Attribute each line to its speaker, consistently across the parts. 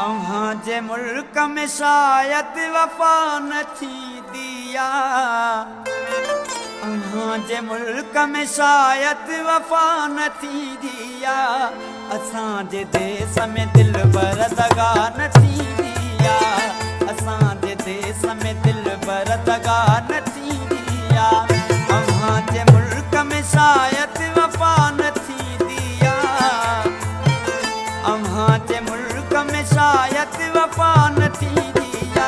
Speaker 1: अव्हां जे मुल्क में शायद वफा न थींदिया। अव्हां जे मुल्क में शायद वफा न थींदिया। असां जे देश में दिलबर दगा न थींदिया। असां जे देश में दिलबर दगा न थींदिया। अव्हां जे मुल्क में शायद वफा न थींदिया। अव्हां जे मुल्क में शायद वफा न थींदिया।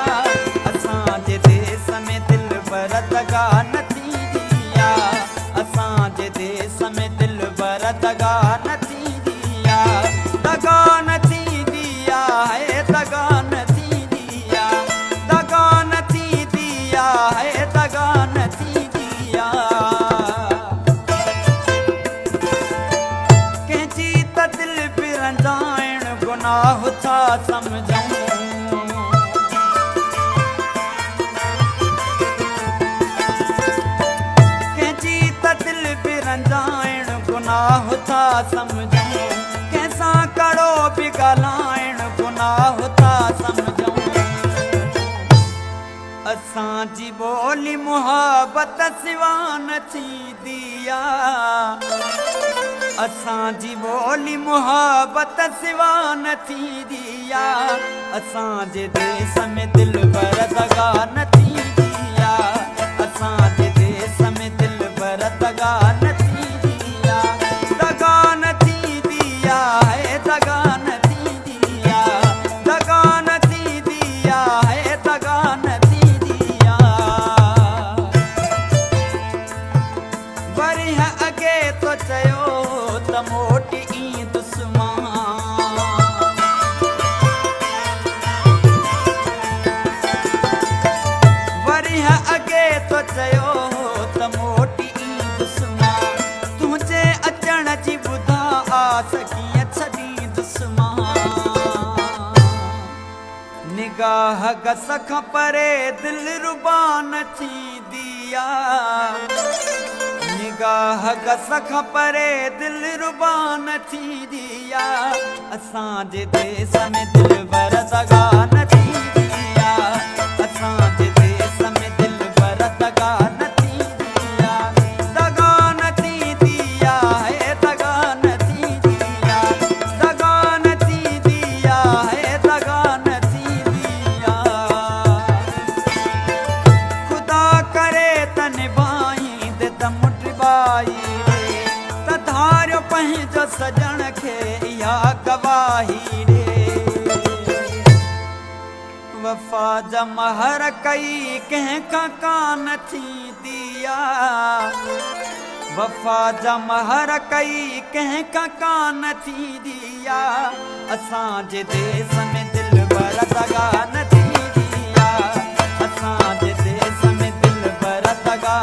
Speaker 1: असां जे देश में दिलबर दगा न थींदिया। असां जे देश में दिलबर दगा न थींदिया। दगा न थींदिया है, दगा न थींदिया। दगा न थींदिया है, दगा न थींदिया। कंहिंजी त दिल पिरंजाइण गुनाह था समझूं। कंहिंजी त दिल पिरंजाइण गुनाह था समझूं। कंहिंसां कड़ो बि ॻाल्हाइण गुनाह था समझूं। असांजी ॿोली मुहबत सिवा न थींदी आहे। असांजी ॿोली मुहबत सिवा न थींदी आहे। असां जे देश में दिलबर दगा न थींदी आहे। असां जे देश में दिलबर दगा न थींदी आहे। दगा न थींदी आहे, दगा न थींदी आहे। दगा न थींदी आहे, दगा न थींदी आहे। वरी अॻे तो चयो त मोटी ईंदुसि मां। वरी अॻे तो चयो त मोटी ईंदुसि मां। तुंहिंजे अचण जी ॿुधा आस कीअं छॾींदुसि मां। निगाह गस खां परे दिल रुबा न थींदी आहे। निगाह गस खां परे दिल रुबा न थींदी आहे। असां जे देश में दिलबर दगा न थींदी आहे। असां जे देश में दिलबर दगा न थींदी आहे। दगा न थींदी आहे, दगा न थींदी आहे। दगा न थींदी आहे, दगा न थींदी आहे। ख़ुदा करे त निभाईंदे त मुठिबाई रे। त धारियो पंहिंजो सजण खे इहा गवाही रे। वफ़ा जा महर कई कंहिंखां कान थींदी आहे। वफ़ा जा महर कई कंहिंखां कान थींदी आहे। असां जे देश में दिलबर दगा न थींदी आहे। असां जे देश में दिलबर दगा